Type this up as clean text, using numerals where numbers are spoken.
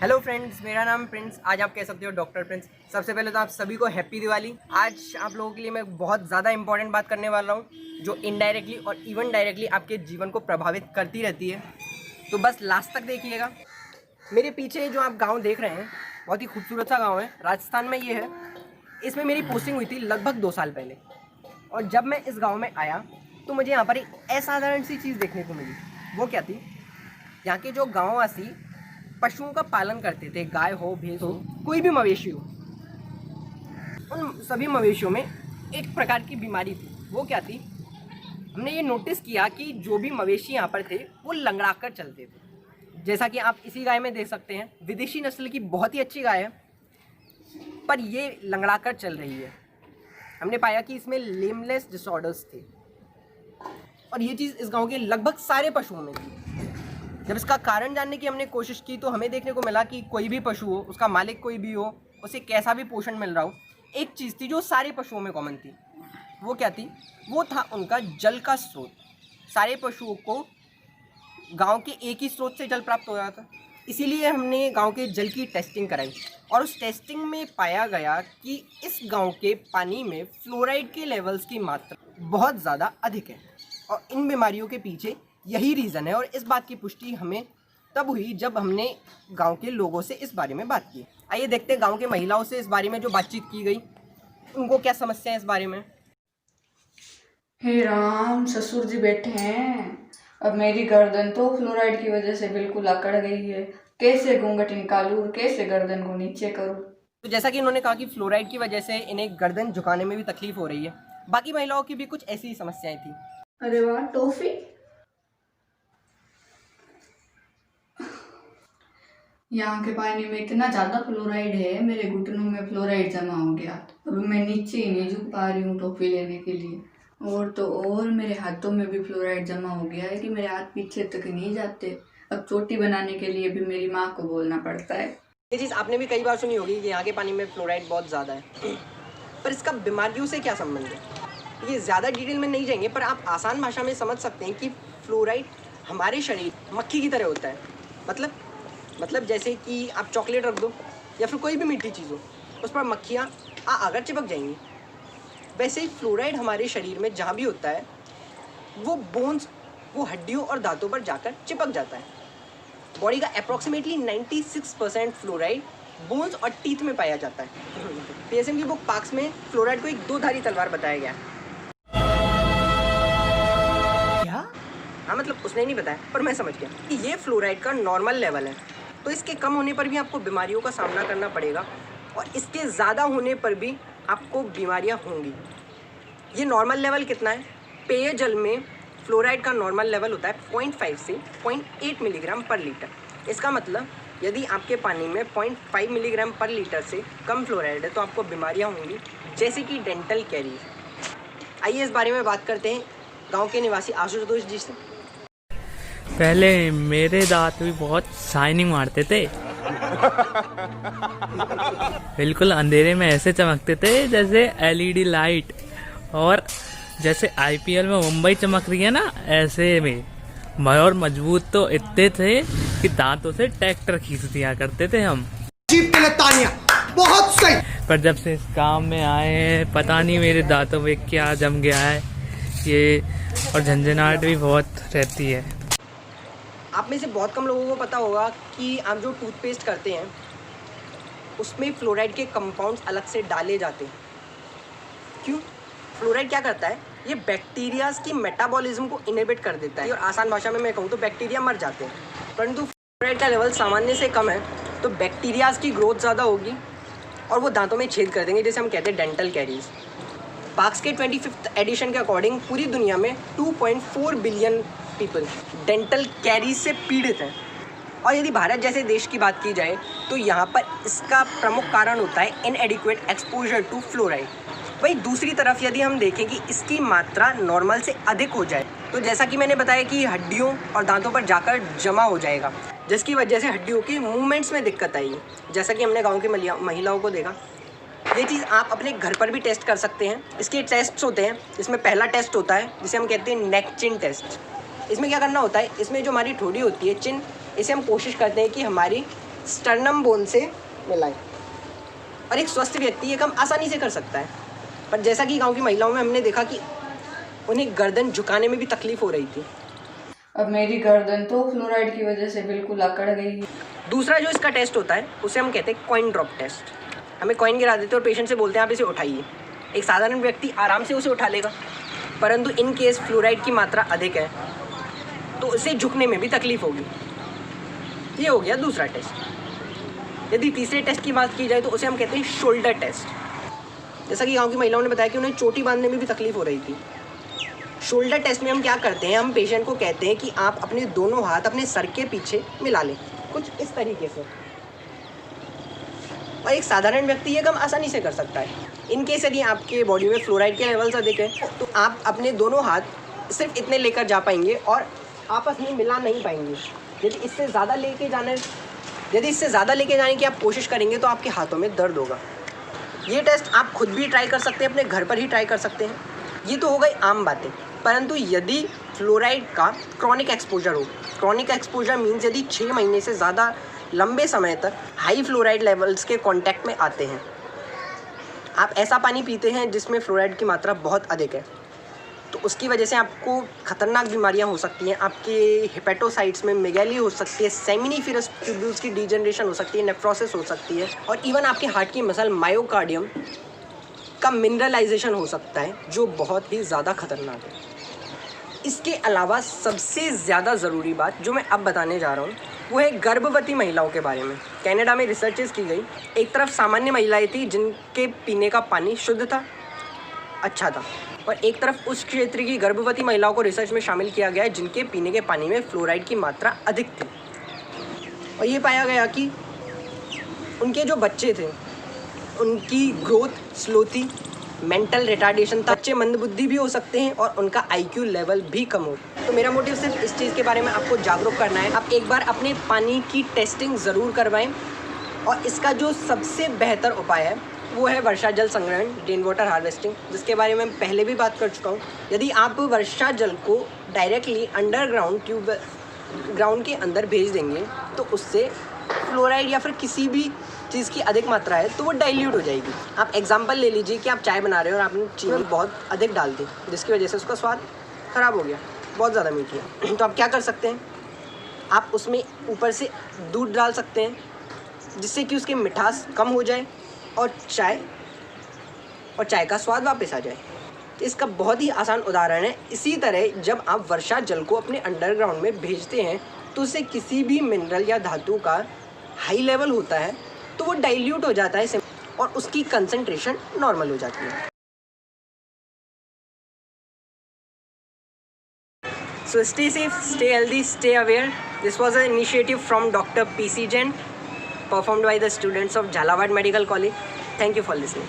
Hello friends, मेरा नाम Prince. आज आप कह सकते हो डॉक्टर प्रिंस। सबसे पहले तो आप सभी को हैप्पी दिवाली। आज आप लोगों के लिए मैं बहुत ज़्यादा इंपॉर्टेंट बात करने वाला हूँ जो इनडायरेक्टली और इवन डायरेक्टली आपके जीवन को प्रभावित करती रहती है। तो बस लास्ट तक देखिएगा। मेरे पीछे जो आप गाँव देख रहे हैं बहुत ही खूबसूरत सा गाँव है, राजस्थान में ये है। इसमें मेरी पोस्टिंग हुई थी लगभग 2 साल पहले। और जब मैं इस गाँव में आया तो मुझे यहाँ पर एक असाधारण सी चीज़ देखने को मिली। वो क्या थी? यहाँ के जो गाँववासी पशुओं का पालन करते थे, गाय हो, भैंस हो, कोई भी मवेशी हो, उन सभी मवेशियों में एक प्रकार की बीमारी थी। वो क्या थी? हमने ये नोटिस किया कि जो भी मवेशी यहाँ पर थे वो लंगड़ा कर चलते थे। जैसा कि आप इसी गाय में देख सकते हैं, विदेशी नस्ल की बहुत ही अच्छी गाय है, पर ये लंगड़ा कर चल रही है। हमने पाया कि इसमें लेमलेस डिसऑर्डर्स थे और ये चीज़ इस गाँव के लगभग सारे पशुओं में थी। जब इसका कारण जानने की हमने कोशिश की तो हमें देखने को मिला कि कोई भी पशु हो, उसका मालिक कोई भी हो, उसे कैसा भी पोषण मिल रहा हो, एक चीज़ थी जो सारे पशुओं में कॉमन थी। वो क्या थी? वो था उनका जल का स्रोत। सारे पशुओं को गांव के एक ही स्रोत से जल प्राप्त हो रहा था। इसीलिए हमने गांव के जल की टेस्टिंग कराई और उस टेस्टिंग में पाया गया कि इस गांव के पानी में फ्लोराइड के लेवल्स की मात्रा बहुत ज़्यादा अधिक है। और इन बीमारियों के पीछे यही रीज़न है। और इस बात की पुष्टि हमें तब हुई जब हमने गांव के लोगों से इस बारे में बात की। आइए देखते हैं गांव के महिलाओं से इस बारे में जो बातचीत की गई, उनको क्या समस्या है इस बारे में। हे राम, ससुर जी बैठे हैं। अब मेरी गर्दन तो फ्लोराइड की वजह से बिल्कुल अकड़ गई है। कैसे घूंघट निकालूं और कैसे गर्दन को नीचे करूं। तो जैसा कि इन्होंने कहा कि फ्लोराइड की वजह से इन्हें गर्दन झुकाने में भी तकलीफ हो रही है। बाकी महिलाओं की भी कुछ ऐसी ही समस्याएं थी। अरे वाह, टॉफी। यहाँ के पानी में इतना ज्यादा फ्लोराइड है, मेरे घुटनों में फ्लोराइड जमा हो गया। अब मैं नीचे ही नहीं झुक पा रही हूँ टॉफी लेने के लिए। और तो और मेरे हाथों में भी फ्लोराइड जमा हो गया है कि मेरे हाथ पीछे तक नहीं जाते। अब चोटी बनाने के लिए भी मेरी माँ को बोलना पड़ता है। ये चीज़ आपने भी कई बार सुनी होगी कि यहाँ के पानी में फ्लोराइड बहुत ज़्यादा है, पर इसका बीमारियों से क्या संबंध है? ये ज़्यादा डिटेल में नहीं जाएंगे, पर आप आसान भाषा में समझ सकते हैं कि फ्लोराइड हमारे शरीर मक्खी की तरह होता है। मतलब जैसे कि आप चॉकलेट रख दो या फिर कोई भी मीठी चीज़ हो, उस पर मक्खियाँ आकर चिपक जाएंगी। वैसे ही फ्लोराइड हमारे शरीर में जहाँ भी होता है वो बोन्स, वो हड्डियों और दांतों पर जाकर चिपक जाता है। बॉडी का अप्रॉक्सीमेटली 96% फ्लोराइड बोन्स और टीथ में पाया जाता है। पीएसएम की बुक पार्क्स में फ्लोराइड को एक 2-धारी तलवार बताया गया। क्या? हाँ, मतलब उसने नहीं बताया, पर मैं समझ गया कि ये फ्लोराइड का नॉर्मल लेवल है। तो इसके कम होने पर भी आपको बीमारियों का सामना करना पड़ेगा और इसके ज़्यादा होने पर भी आपको बीमारियां होंगी। ये नॉर्मल लेवल कितना है? पेयजल में फ्लोराइड का नॉर्मल लेवल होता है 0.5 से 0.8 मिलीग्राम पर लीटर। इसका मतलब यदि आपके पानी में 0.5 मिलीग्राम पर लीटर से कम फ्लोराइड है तो आपको बीमारियां होंगी, जैसे कि डेंटल कैरीज। आइए इस बारे में बात करते हैं गाँव के निवासी आशुतोष जी से। पहले मेरे दांत भी बहुत शाइनिंग मारते थे। बिल्कुल अंधेरे में ऐसे चमकते थे जैसे एलईडी लाइट, और जैसे आईपीएल में मुंबई चमक रही है ना, ऐसे में। और मजबूत तो इतने थे कि दांतों से ट्रैक्टर खींच दिया करते थे हम। बहुत सही। पर जब से इस काम में आए हैं, पता नहीं मेरे दांतों में क्या जम गया है ये, और झंझनाहट भी बहुत रहती है। आप में से बहुत कम लोगों को पता होगा कि आप जो टूथपेस्ट करते हैं उसमें फ्लोराइड के कंपाउंड्स अलग से डाले जाते हैं। क्यों? फ्लोराइड क्या करता है? ये बैक्टीरियाज की मेटाबॉलिज्म को इनहिबिट कर देता है, और आसान भाषा में मैं कहूँ तो बैक्टीरिया मर जाते हैं। परंतु फ्लोराइड का लेवल सामान्य से कम है तो बैक्टीरियाज की ग्रोथ ज़्यादा होगी और वो दांतों में छेद कर देंगे, जैसे हम कहते हैं डेंटल कैरीज। पार्क्स के 25th एडिशन के अकॉर्डिंग पूरी दुनिया में 2.4 बिलियन पीपल डेंटल कैरीज से पीड़ित हैं। और यदि भारत जैसे देश की बात की जाए तो यहाँ पर इसका प्रमुख कारण होता है इनएडिक्वेट एक्सपोजर टू फ्लोराइड। वहीं दूसरी तरफ यदि हम देखें कि इसकी मात्रा नॉर्मल से अधिक हो जाए तो जैसा कि मैंने बताया कि हड्डियों और दांतों पर जाकर जमा हो जाएगा, जिसकी वजह से हड्डियों के मूवमेंट्स में दिक्कत आएगी। जैसा कि हमने गाँव की महिलाओं को देखा। ये चीज़ आप अपने घर पर भी टेस्ट कर सकते हैं। इसके टेस्ट्स होते हैं। इसमें पहला टेस्ट होता है जिसे हम कहते हैं नेक चिन टेस्ट। इसमें क्या करना होता है? इसमें जो हमारी ठोड़ी होती है, चिन, इसे हम कोशिश करते हैं कि हमारी स्टर्नम बोन से मिलाएं। और एक स्वस्थ व्यक्ति ये काम आसानी से कर सकता है, पर जैसा कि गांव की महिलाओं में हमने देखा कि उन्हें गर्दन झुकाने में भी तकलीफ हो रही थी। अब मेरी गर्दन तो फ्लोराइड की वजह से बिल्कुल अकड़ गई है। दूसरा जो इसका टेस्ट होता है उसे हम कहते हैं कॉइन ड्रॉप टेस्ट। हमें कॉइन गिरा देते हैं और पेशेंट से बोलते हैं आप इसे उठाइए। एक साधारण व्यक्ति आराम से उसे उठा लेगा, परंतु इन केस फ्लोराइड की मात्रा अधिक है तो उसे झुकने में भी तकलीफ होगी। ये हो गया दूसरा टेस्ट। यदि तीसरे टेस्ट की बात की जाए तो उसे हम कहते हैं शोल्डर टेस्ट। जैसा कि गांव की महिलाओं ने बताया कि उन्हें चोटी बांधने में भी तकलीफ हो रही थी। शोल्डर टेस्ट में हम क्या करते हैं, हम पेशेंट को कहते हैं कि आप अपने दोनों हाथ अपने सर के पीछे मिला लें, कुछ इस तरीके से। और एक साधारण व्यक्ति ये काम आसानी से कर सकता है। इन केस यदि आपके बॉडी में फ्लोराइड के लेवल्स अधिक है तो आप अपने दोनों हाथ सिर्फ इतने लेकर जा पाएंगे और आपस में मिला नहीं पाएंगे। यदि इससे ज़्यादा लेके जाने की आप कोशिश करेंगे तो आपके हाथों में दर्द होगा। ये टेस्ट आप खुद भी ट्राई कर सकते हैं, अपने घर पर ही ट्राई कर सकते हैं। ये तो हो गई आम बातें, परंतु यदि फ्लोराइड का क्रॉनिक एक्सपोजर हो, क्रॉनिक एक्सपोजर मीन्स यदि 6 महीने से ज़्यादा लंबे समय तक हाई फ्लोराइड लेवल्स के कांटेक्ट में आते हैं, आप ऐसा पानी पीते हैं जिसमें फ्लोराइड की मात्रा बहुत अधिक है, तो उसकी वजह से आपको खतरनाक बीमारियां हो सकती हैं। आपके हेपेटोसाइट्स में मेगैली हो सकती है, सेमिनिफेरस ट्यूब्यूल्स की डिजनरेशन हो सकती है, नेफ्रोसिस हो सकती है, और इवन आपके हार्ट की मसल मायोकार्डियम का मिनरलाइजेशन हो सकता है, जो बहुत ही ज़्यादा खतरनाक है। इसके अलावा सबसे ज़्यादा ज़रूरी बात जो मैं अब बताने जा रहा हूँ वो है गर्भवती महिलाओं के बारे में। कनाडा में रिसर्चेस की गई। एक तरफ सामान्य महिलाएं थी जिनके पीने का पानी शुद्ध था, अच्छा था, और एक तरफ उस क्षेत्र की गर्भवती महिलाओं को रिसर्च में शामिल किया गया जिनके पीने के पानी में फ्लोराइड की मात्रा अधिक थी। और ये पाया गया कि उनके जो बच्चे थे उनकी ग्रोथ स्लो थी, मेंटल रिटार्डेशन था, बच्चे मंदबुद्धि भी हो सकते हैं और उनका IQ लेवल भी कम हो। तो मेरा मोटिव सिर्फ इस चीज़ के बारे में आपको जागरूक करना है। आप एक बार अपने पानी की टेस्टिंग ज़रूर करवाएं, और इसका जो सबसे बेहतर उपाय है वो है वर्षा जल संग्रहण, रेन वाटर हार्वेस्टिंग, जिसके बारे में पहले भी बात कर चुका हूँ। यदि आप वर्षा जल को डायरेक्टली अंडरग्राउंड ग्राउंड के अंदर भेज देंगे तो उससे फ्लोराइड या फिर किसी भी चीज़ की अधिक मात्रा है तो वो डाइल्यूट हो जाएगी। आप एग्जांपल ले लीजिए कि आप चाय बना रहे हो और आपने चीनी बहुत अधिक डाल दी, जिसकी वजह से उसका स्वाद ख़राब हो गया, बहुत ज़्यादा मीठी है। तो आप क्या कर सकते हैं, आप उसमें ऊपर से दूध डाल सकते हैं जिससे कि उसकी मिठास कम हो जाए और चाय का स्वाद वापस आ जाए। तो इसका बहुत ही आसान उदाहरण है। इसी तरह जब आप वर्षा जल को अपने अंडरग्राउंड में भेजते हैं तो उससे किसी भी मिनरल या धातु का हाई लेवल होता है तो वो डाइल्यूट हो जाता है और उसकी कंसंट्रेशन नॉर्मल हो जाती है। So stay safe, stay healthy, stay aware. This was an initiative from Dr. PC Jain, performed by the students of Jhalawad Medical College. Thank you for listening.